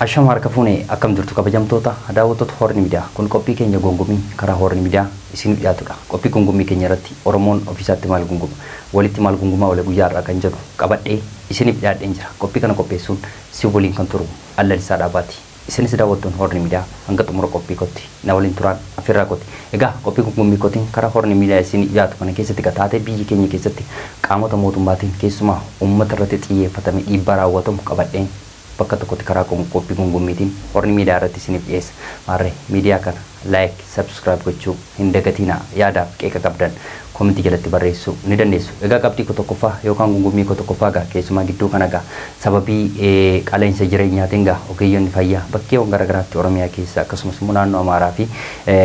Asham harka fuune akkam jirtu kabajamtoota daawwattoota Horni Miidiyaa kun qophii keenya gongomii karaa Horni Miidiyaa isin dhiyaatudha. Qophii gongomii keenya irratti Oromoon ofiisaatti maal gongoma walitti maal gongomaa wala guyyaa irraa kan jedhu qabadhee isiniif dhiyaadheen jira. Qophii kana qopheessuun si waliin kan turu Allalisaa Dhaabaati. Isinis daawwattoon Horni Miidiyaa hanga xumura qophii kootti na waliin turaan afirraa kooti. Egaa qophii gongomii kootiin karaa Horni Miidiyaa isin dhiyaatu kana keessatti taatee biyyi keenya keessatti qaamota mootummaatiin keessumaa uummata irratti xiyyeeffatame dhiibbaa raawwatamu qabadheen bakka tokkotti karaa qophii gongomiitiin Horni Miidiyaa irratti isiniif dhiyeessa. Maarree miidiyaa kana like, subscribe gochuu hin dagatinaa. Yaadaaf qeeqa qabdan komentii jalatti barreessuu ni dandeessu. Egaa qabxii tokkoffaa yookaan gongomii tokkoffaa gaa keessumaa gidduu kana gaa sababii qaala'insa jireenyaatiin gaa ogeeyyiin fayyaa bakkeewwan garaagaraatti Oromiyaa keessa akkasumas immoo naannoo Amaaraa fi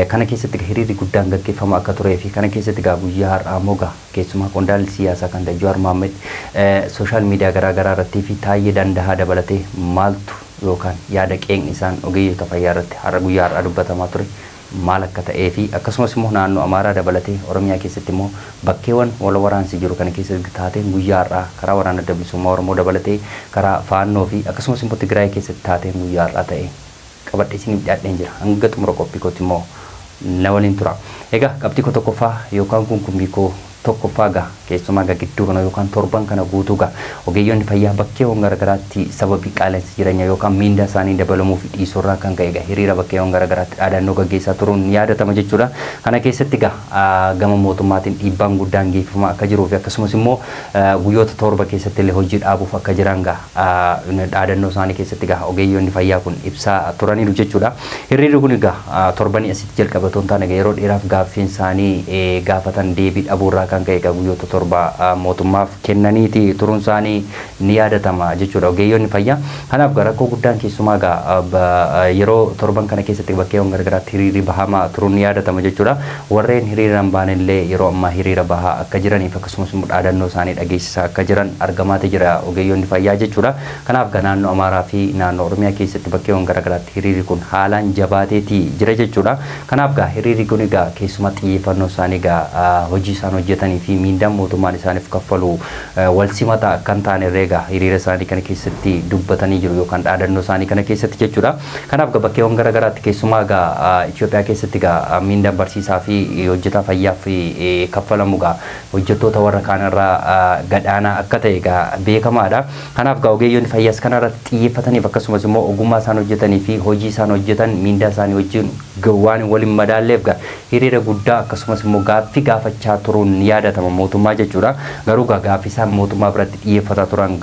kana keessatti hiriirri guddaan gaggeeffamaa akka turee fi kana keessatti gaa guyyaa har'aa immoo gaa keessumaa qondaalli siyaasaa kan ta'e Jawaar Mohaammed sooshaal miidiyaa garaagaraa irratti fi Taayyee Dandahaa dabalatee maaltu yookaan yaada qeeqni isaan ogeeyyiin fayyaa irratti har'a guyyaa har'aa dubbatamaa ture maal akka ta'ee fi akkasumas immoo naannoo Amaaraa dabalatee Oromiyaa keessatti immoo bakkeewwan wal waraansi jiru kana keessatti taateen guyyaa har'aa karaa waraana adda bilisummaa Oromoo dabalatee karaa faannoo fi akkasumas immoo Tigraay keessatti taateen guyyaa har'aa ta'e qabadhee isiniif dhiyaadheen jira. Hanga xumura qophii kootti immoo na waliin tura. Egaa qabxii tokkoffaa yookaan gongomii tokkoffaa gaa keessumaa gaa gidduu kana yookaan torban kana guutuu gaa ogeeyyiin fayyaa bakkeewwan garaagaraatti sababii qaala'insa jireenyaa yookaan miindaa isaanii dabalamuu fi dhiisurraa kan ka'e gaa hiriira bakkeewwan garaagaraatti dhaadannoo gaggeessaa turuun ni yaadatama jechuudha. Kana keessatti gaa gama mootummaatiin dhiibbaan guddaan geeffamaa akka jiruu fi akkasumas immoo guyyoota torba keessatti illee hojii dhaabuuf akka jiran gaa dhaadannoo isaanii keessatti gaa ogeeyyiin fayyaa kun ibsaa turaniiru jechuudha. Hiriirri kun gaa torbanii asitti jalqabatoon taane yeroo dheeraaf gaaffiin isaanii gaafatan deebii dhabuurraa kan ka'e guyyoota torba mootummaaf kennaniiti turuun isaanii ni yaadatama jechuudha ogeeyyiin fayyaa. Kanaaf rakkoo guddaan keessumaa yeroo torban kana keessatti bakkeewwan garaagaraatti hiriirri bahamaa turuun ni yaadatama jechuudha. Warreen hiriiraan baanillee yeroo ammaa hiriira bahaa akka jiraniif akkasumas immoo dhaadannoo isaanii dhageessisaa akka jiran argamaati jira ogeeyyiin fayyaa jechuudha. Kanaaf naannoo Amaaraa fi naannoo Oromiyaa keessatti bakkeewwan garaagaraatti hiriirri kun haalaan jabaateeti jira jechuudha. Kanaaf hiriirri kun keessumaa xiyyeeffannoo isaanii hojii isaan hojjetan fi miindaan mootummaan isaaniif kaffalu wal simata kan taane reega hiriira isaanii kana keessatti dubbatanii jiru yookaan dhaadannoo isaanii kana keessatti jechuudha. Kanaaf bakkeewwan garaagaraatti keessumaa Ethiopia keessatti miindaan barsiisaa fi hojjetaa fayyaaf kaffalamu hojjettoota warra kaanirraa gadaanaa akka ta'e beekamaadha. Kanaaf ogeeyyiin fayyaas kanarratti xiyyeeffataniif akkasumas immoo ogummaa isaan hojjetanii fi hojii isaan hojjetan miindaa isaanii wajjin waan waliin madaalleef hiriira guddaa akkasumas immoo gaaffii gaafachaa turuun yaadatama mootummaa jechuudha. Garuu gaaffii isaan mootummaa biratti xiyyeeffataa turan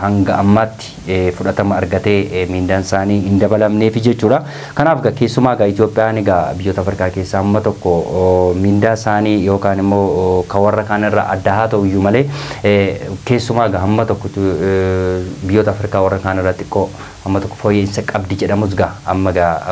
hanga ammaatti fudhatama argatee miindaan isaanii hin dabalamneef jechuudha. Kanaaf keessumaa Itoophiyaan biyyoota Afrikaa keessaa amma tokko miindaa isaanii yookaan immoo kan warra kaanirraa adda haa ta'u iyyuu malee keessumaa amma tokko biyyoota Afrikaa warra kaanirraa xiqqoo amma tokko fooyya'insa qabdi jedhamus amma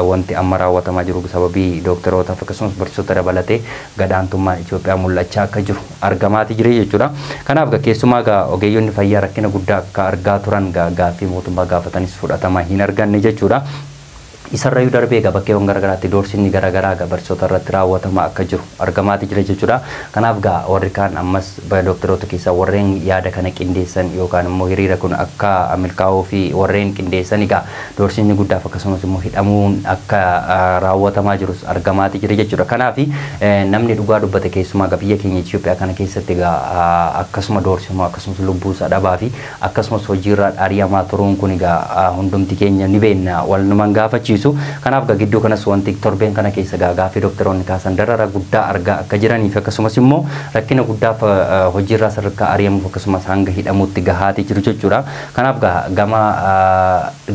wanti amma raawwatamaa jiru sababii dooktorootaaf akkasumas barsiisota dabalatee gadaantummaan Itoophiyaa mul'achaa akka jiru argamaati jira jechuudha. Kanaaf keessumaa ogeeyyiin fayyaa rakkina guddaa akka argaa turan gaaffii mootummaa gaafatanis fudhatama hin arganne jechuudha. Isarrayyuu darbee bakkeewwan garaagaraatti doorsinni garaagaraa barsiisota irratti raawwatamaa akka jiru argamaati jira jechuudha. Kanaaf warri kaan ammas doktoroota keessaa warreen yaada kana qindeessan yookaan immoo hiriira kun akka milkaa'uu fi warreen qindeessan doorsinni guddaaf akkasumas immoo hidhamuun akka raawwatamaa jirus argamaati jira jechuudha. Kanaaf namni dhugaa dubbate keessumaa biyya keenya Itoophiyaa kana keessatti akkasuma doorsimoo akkasumas lubbuusaa dhabaa fi akkasumas hojiirraa ari'amaa turuun kun hundumti keenya ni beekna wal numan gaafachiisu. Kanaaf gidduu kanas wanti torbeen kana keessa gaaffii doktoroonni kaasan darara guddaa argaa akka jiraniif akkasumas immoo rakkina guddaaf hojiirraa sadarkaa ari'amuuf akkasumas hanga hidhamuutti gahaati jiru jechuudha. Kanaaf gama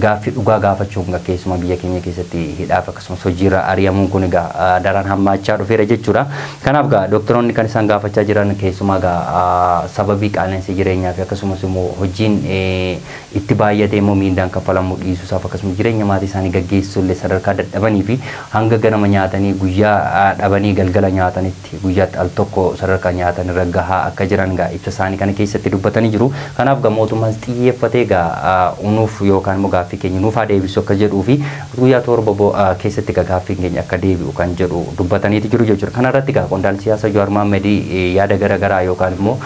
gaaffii dhugaa gaafachuun keessumaa biyya keenya keessatti hidhaaf akkasumas hojiirraa ari'amuun kun daran hammaachaa dhufeera jechuudha. Kanaaf doktoroonni kan isaan gaafachaa jiran keessumaa sababii qaala'insa jireenyaa fi akkasumas immoo hojiin itti baay'atee immoo miindaan kaffalamuu dhiisuusaaf akkasumas jireenya maatii isaanii gaggeessuuf geessullee sadarkaa dadhabanii fi hanga ganama nyaatanii guyyaa dhabanii galgala nyaatanitti guyyaatti al tokko sadarkaa nyaatan irra gahaa akka jiran gaa ibsa isaanii kana keessatti dubbatanii jiru. Kanaaf gaa mootummaan xiyyeeffatee gaa unuuf yookaan immoo gaaffii keenya nuuf haa deebisu akka jedhuu fi guyyaa torba keessatti gaa gaaffiin keenya akka deebi'u kan jedhu dubbataniiti jiru jechuudha. Kana irratti gaa qondaalli siyaasaa Jawaar Mohammed yaada garaagaraa yookaan immoo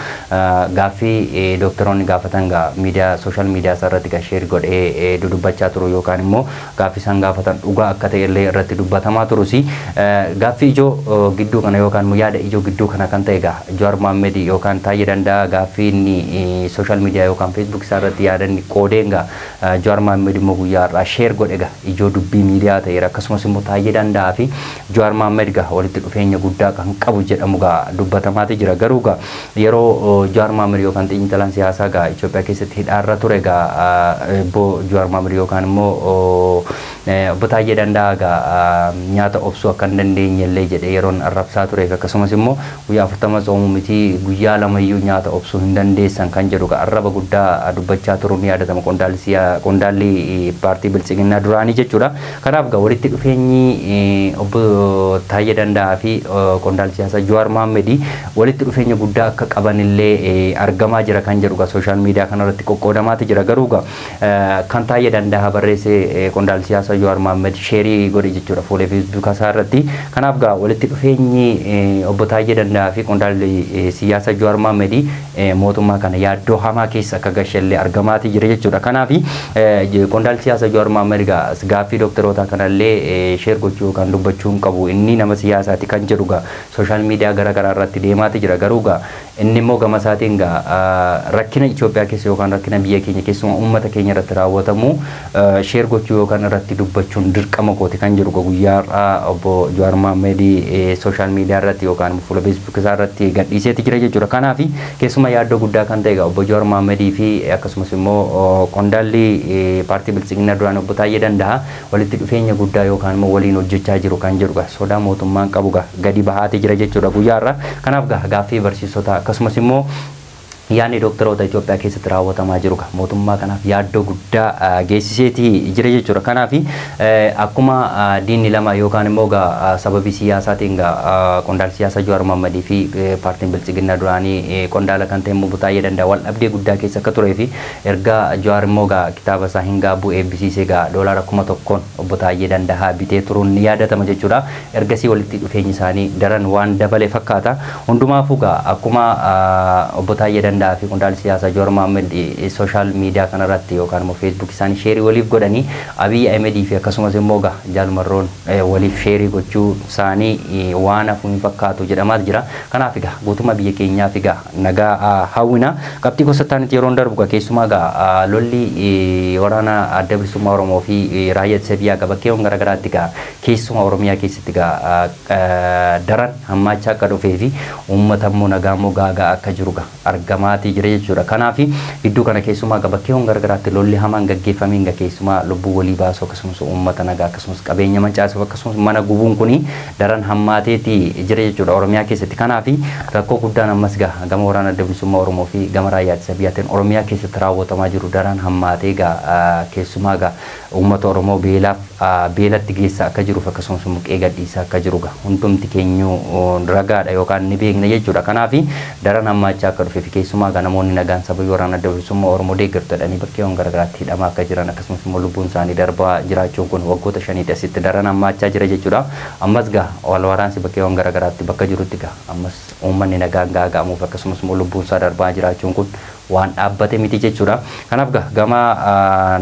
gaaffii doktoroonni gaafatan gaa miidiyaa sooshaal miidiyaa irratti gaa sheer godhee dubbachaa turu yookaan immoo gaaffii isaan gaafatan dhugaa akka ta'e illee irratti dubbatamaa turus gaaffii ijoo gidduu kana yookaan immoo yaada ijoo gidduu kana kan ta'e gaa Jawaar Mohammed yookaan Taayyee Danda'a gaaffii inni sooshaal miidiyaa yookaan feesbuuk isaa irratti yaada inni qoodeen gaa Jawaar Mohammed immoo guyyaa irraa sheer godhe gaa ijoo dubbii miidiyaa ta'eera. Akkasumas immoo Taayyee Danda'aa fi Jawaar Mohammed gaa walitti dhufeenya guddaa kan qabu jedhamu gaa dubbatamaati jira. Garuu gaa yeroo Jawaar Mohammed yookaan xiinxalaan siyaasaa gaa Itoophiyaa keessatti hidhaarra ture gaa Jawaar Mohammed yookaan immoo obbo Taayyee Danda'aa gaa nyaata obsuu akka hin dandeenye illee jedhee yeroon arrabsaa ture. Akkasumas immoo guyyaa 40 soomuu miti guyyaa lamayyuu nyaata obsuu hin dandeessan kan jedhu gaa arraba guddaa dubbachaa turuun ni yaadatama qondaalli paartii bilchiginaa duraanii jechuudha. Kanaaf gaa walitti dhufeenyi obbo Taayyee Danda'aa fi qondaalli siyaasaa Jawaar Mohammed walitti dhufeenya guddaa akka qaban illee argamaa jira kan jedhu gaa sooshaal miidiyaa kanarratti qoqqoodamaati jira. Garuu gaa kan Taayyee Danda'aa barreesse qondaalli siyaasaa Jawaar Mohammed sheerii godhe jechuudha fuula feesbuuk isaa irratti. Kanaaf gaa walitti dhufeenyi obbo Taayyee Danda'aa fi qondaalli siyaasaa Jawaar Mohammed mootummaa kana yaaddoo hamaa keessa akka gashellee argamaati jira jechuudha. Kanaaf qondaalli siyaasaa Jawaar Mohammed gaa gaaffii doktoroota kanallee sheer gochuu yookaan dubbachuu hin qabu inni nama siyaasaati kan jedhu gaa sooshaal miidiyaa garaagaraa irratti deemaati jira. Garuu gaa inni immoo gama isaatiin gaa rakkina Itoophiyaa keessa yookaan rakkina biyya keenya keessumaa uummata keenya irratti raawwatamu sheer gochuu yookaan irratti dubbachuun dirqama kooti kan jedhu guyyaa obbo Jawaar Mohammed sooshaal miidiyaa irratti yookaan fuula feesbuuk isaa irratti gadhiiseeti jira jechuudha. Kanaaf keessumaa yaaddoo guddaa kan ta'e obbo Jawaar Mohammed fi akkasumas immoo qondaalli paartii bilchiginaa duraan obbo Taayyee Danda'aa walitti dhufeenya guddaa yookaan immoo waliin hojjechaa jiru kan jedhu sodaa mootummaan qabu gadi bahaati jira jechuudha guyyaarra. Kanaaf gaaffii barsiisota akkasumas immoo yaani doktoroota Itoophiyaa keessatti raawwatamaa jiru mootummaa kanaaf yaaddoo guddaa geessiseeti jira jechuudha. Kanaaf akkuma diinni lama yookaan immoo sababii siyaasaatiin qondaalli siyaasaa Jawaar Mohammed fi paartiin bilchiginaa duraanii qondaala kan ta'e obbo Taayyee Danda'aa wal dhabdee guddaa keessa akka turee fi erga Jawaar immoo kitaaba isaa hin gaabbu eebbisiisee doolaara 1,000 obbo Taayyee Danda'aa bitee turuun ni yaadatama jechuudha. Ergasii walitti dhufeenyi isaanii daran waan dabale fakkaata. Hundumaafuu akkuma obbo Taayyee Danda'aa fi qondaalli siyaasaa Jawaar Mohammed sooshaal miidiyaa kanarratti yookaan immoo feesbuuk isaanii sheerii waliif godhanii Abiy Ahmed fi akkasumas immoo jaalmarroon waliif sheerii gochuu isaanii waan hafu hin fakkaatu jedhamaa jira. Kanaaf guutummaa biyya keenyaaf nagaa hawwina. Qabxii gosattaanitti yeroon darbu keessumaa lolli waraana adda bilisummaa Oromoo fi raayyaa ittisa biyyaa bakkeewwan garaagaraatti keessumaa Oromiyaa keessatti daran hammaachaa akka dhufee fi uummata immoo nagaa immoo gaagaa akka jiru argamaati jira jechuudha. Kanaaf gidduu kana keessumaa bakkeewwan garaagaraatti lolli hamaan gaggeeffameen keessumaa lubbuu walii baasu akkasumas uummata nagaa akkasumas qabeenya mancaasuuf akkasumas mana gubuun kuni daran hammaateeti jira jechuudha Oromiyaa keessatti. Kanaaf rakkoo guddaan ammas gama waraana adda bilisummaa Oromoo fi gama raayyaa ittisa biyyaatiin Oromiyaa keessatti raawwatamaa jiru daran hammaatee keessumaa uummata Oromoo beelatti geessaa akka jiruuf akkasumas muqee gadhiisaa akka jiru hundumti keenyu ragaadha yookaan ni beekna jechuudha. Kanaaf daran hammaachaa akka dhufe fi keessumaa namoonni nagaan sababii waraana adda bilisummaa Oromoo deeggartodhanii bakkeewwan garaagaraatti hidhamaa akka jiran akkasumas immoo lubbuun isaanii darbaa jiraachuun kun waggoota 5 asitti daran hammaachaa jira jechuudha. Ammas wal waraansi bakkeewwan garaagaraatti bakka jirutti ammas uummanni nagaan gaaga'amuuf akkasumas immoo lubbuun isaa darbaa jiraachuun kun waan dhaabbate miti jechuudha. Kanaaf gama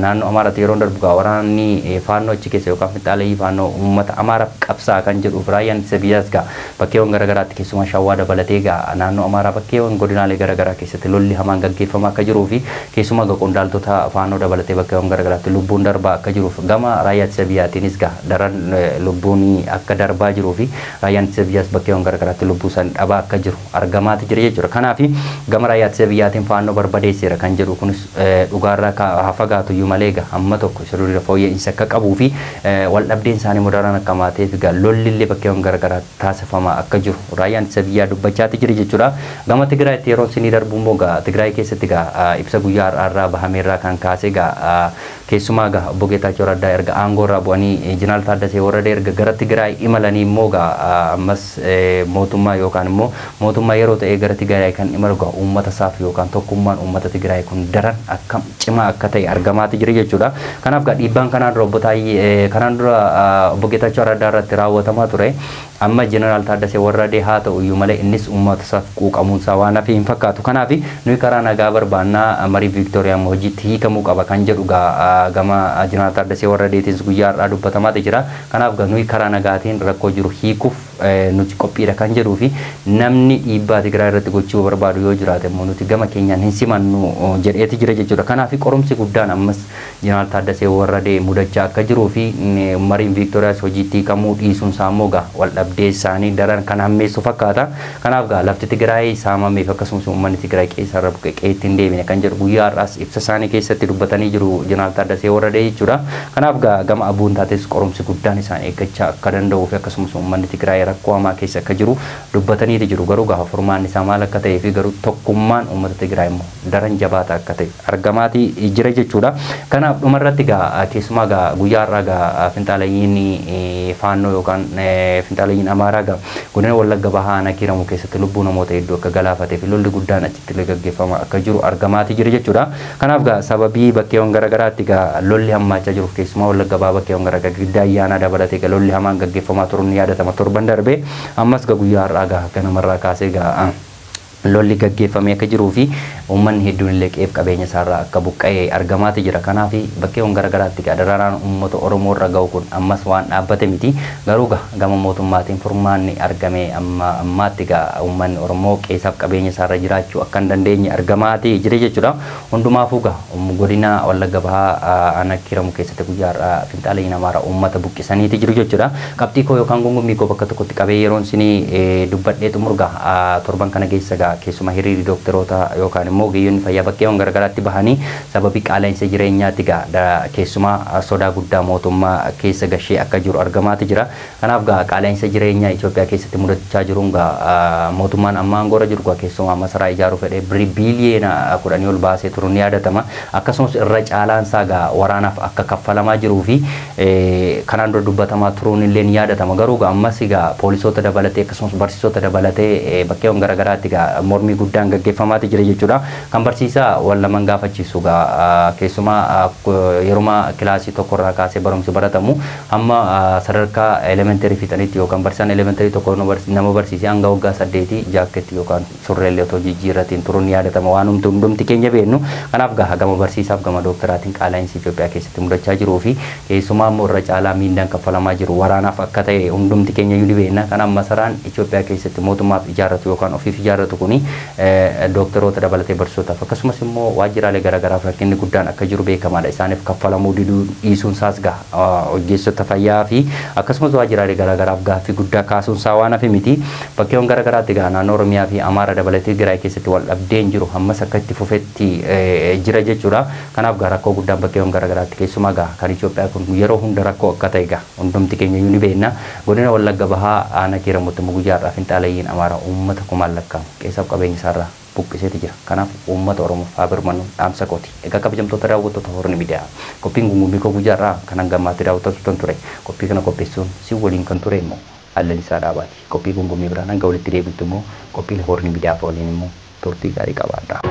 naannoo Amaaraatti yeroo darbu waraanni faannoo achi keessa yookaan fixaalee faannoo uummata Amaaraaf qabsaa kan jedhuuf raayyaan ittisa biyyaas bakkeewwan garaagaraatti keessumaa Shawaa dabalatee naannoo Amaaraa bakkeewwan godinaalee garaagaraa keessatti lolli hamaan gaggeeffamaa akka jiruu fi keessumaa qondaaltota faannoo dabalatee bakkeewwan garaagaraatti lubbuun darbaa akka jiruuf gama raayyaa ittisa biyyaatiinis daran lubbuun akka darbaa jiruu fi raayyaan ittisa biyyaas bakkeewwan garaagaraatti lubbuu isaanii dhabaa akka jiru argamaati jira jechuudha. Kanaaf gama raayyaa ittisa biyyaatiin faannoo barbadeesseera kan jedhu kunis dhugaarraa fagaatu iyyuu malee amma tokko sirriirra fooyya'insa akka qabuu fi wal dhabdeen isaanii mudaraan akka maateef lolli illee bakkeewwan garaagaraa taasifamaa akka jiru raayyaan ittisa biyyaa dubbachaati jira jechuudha. Gama Tigraayitti yeroo isinii darbu immoo Tigraay keessatti ibsa guyyaa har'aa bahameerraa kan kaasee keessumaa gaa obbo Geetaachoo Raddaa erga aangoo irraa bu'anii Jeneraal Taaddasee Warradee erga gara Tigraay imalanii immoo gaa ammas mootummaa yookaan immoo mootummaa yeroo ta'ee gara Tigraay kan imalu gaa uummata isaaf yookaan tokkummaan uummata Tigraay kun daran akkam cimaa akka ta'e argamaati jira jechuudha. Kanaaf gaa dhiibbaan kanaan dura kanaan dura obbo Geetaachoo Raddaa irratti raawwatamaa ture. Amma Jeneraal Taaddasee Warradee haa ta'u iyyuu malee innis uummata isaaf quuqamuunsaa waan hafe hin fakkaatu. Kanaaf nuyi karaa nagaa barbaannaa marii Viiktooriyaa hojiitti hiikamuu qaba kan jedhu gama Jeneraal Taaddasee Warradeetiinis guyyaa har'aa dubbatamaa jira. Kanaaf nuyi karaa nagaatiin rakkoo jiru hiikuuf nuti qophiidha kan jedhuu fi namni dhiibbaa Tigraay irratti gochuu barbaadu yoo jiraate immoo nuti gama keenyaan hin simannu jedheeti jira jechuudha. Kanaaf qorumsi guddaan ammas Jeneraal Taaddasee Warradee mudachaa akka jiruu fi mariin Viiktooriyaas hojiitti hiikamuu dhiisuun isaa immoo wal dhabdee isaanii daran kan hammeessu fakkaata. Kanaaf lafti Tigraay saamameef akkasumas uummanni Tigraay keessarra buqqeetti hin deebine kan jedhu guyyaa har'aas ibsa isaanii keessatti dubbatanii jiru Jeneraal Taaddasee Warradee jechuudha. Kanaaf gama abuun taates qorumsi guddaan isaan eeggachaa akka danda'uu fi akkasumas uummanni Tigraay rakkoo hamaa keessa akka jiru dubbatanii jiru. Garuu furmaan isaa maal akka ta'ee fi garuu tokkummaan uummata Tigraay immoo daran jabaata akka ta'e argamaati jira jechuudha. Kanaaf dhumarratti keessumaa guyyaa har'aa finxaalayyiin faannoo yookaan finxaalayyiin Amaaraa godina Wallagga Bahaa Aanaa Kiiramuu keessatti lubbuu namoota hedduu akka galaafatee fi lolli guddaan achitti gaggeeffamaa akka jiru argamaati jira jechuudha. Kanaaf sababii bakkeewwan garaagaraatti lolli hammaachaa jiruuf keessumaa Wallagga Bahaa bakkeewwan garaagaraa giddaa ayyaanaa dabalatee lolli hamaan gaggeeffamaa turuun ni yaadatama torban darbee ammas guyyaa har'aa ganamarraa kaasee lolli gaggeeffamee akka jiruu fi uummanni hedduun illee qeef qabeenya isaarraa akka buqqa'ee argamaati jira. Kanaaf bakkeewwan garaagaraatti dararaan uummata Oromoo irra ga'u kun ammas waan dhaabbate miti. Garuu gama mootummaatiin furmaanni argame ammaatti uummanni Oromoo qeessaaf qabeenya isaarra jiraachuu akka hin dandeenye argamaati jira jechuudha. Hundumaafuu godina Wallagga Bahaa Aanaa Kiiramuu keessatti guyyaa har'aa finxaalayyiin Amaaraa uummata buqqisaniiti jiru jechuudha. Qabxii koo yookaan gongommii koo bakka tokkotti qabee yeroon isinii dubbadhee xumurga torban kana keessa keessumaa hiriirri dookteroota yookaan immoo ogeeyyiin fayyaa bakkeewwan garaagaraatti bahanii sababii qaala'insa jireenyaatti keessumaa sodaa guddaa mootummaa keessa gashee akka jiru argamaati jira. Kanaaf qaala'insa jireenyaa Itoophiyaa keessatti mudachaa jiruun mootummaan amma aangoorra jiru keessumaa masaraa ijaaruu fedhee biliyeena 10 ol baasee turuun ni yaadatama. Akkasumas irra caalaan isaa waraanaaf akka kaffalamaa jiruu fi kanaan dura dubbatamaa turuun illee ni yaadatama. Garuu ammas poolisoota dabalatee akkasumas barsiisota dabalatee bakkeewwan garaagaraatti mormii guddaan gaggeeffamaati jira jechuudha. Kan barsiisaa wal lamaan gaafachiisu keessumaa yeruma kilaasii tokkorraa kaasee barumsi baratamu amma sadarkaa elementarii fixanitti yookaan barsiisaan elementarii tokko nama barsiisee hanga waggaa 8 jaaketti yookaan surreellee otoo jijjiirratiin turuun ni yaadatama waan hundumti keenya beennu. Kanaaf gama barsiisaaf gama dookteraatiin qaala'insi Itoophiyaa keessatti mudachaa jiruu fi keessumaa immoo irra caalaa miindaan kaffalamaa jiru waraanaaf akka ta'e hundumti keenya ni beenna. Kanaaf masaraan Itoophiyaa keessatti mootummaaf ijaarratu yookaan ofiif ijaarratu kuni dookteroota dabalatee barsiisotaaf akkasumas immoo waajjiraalee garaagaraaf rakkinni guddaan akka jiru beekamaadha. Isaaniif kaffalamuu dhiisuun isaas ogeessota fayyaa fi akkasumas waajjiraalee garaagaraaf gaaffii guddaa kaasuun isaa waan hafe miti. Bakkeewwan garaagaraatti naannoo Oromiyaa fi Amaara dabalatee Tigraay keessatti wal dhabdeen jiru ammas akka itti fufetti jira jechuudha. Kanaaf rakkoo guddaan bakkeewwan garaagaraatti keessumaa kan Itoophiyaa kun yeroo hunda rakkoo akka ta'e hundumti keenya ni beenna. Godina Wallagga Bahaa Aanaa Kiiramuutti guyyaa har'aa finxaalayyiin Amaaraa uummata kumaan lakkaa'amu qeessaaf qabeenya isaarraa buqqiseeti jira. Kanaaf uummata Oromoo haa birmannu dhaamsa kooti. Egaa kabajamtoota daawwattoota Horni Miidiyaa qophiin gungummii koo guyyaa har'aa kan hangammaatti daawwattoota ture. Qophii kana qopheessuun si waliin kan ture immoo Allalisaa Dhaabaati. Qophii gungummii biraan hanga walitti deebitu immoo qophii Horni Miidiyaa waliin immoo turtii gaarii qabaadha.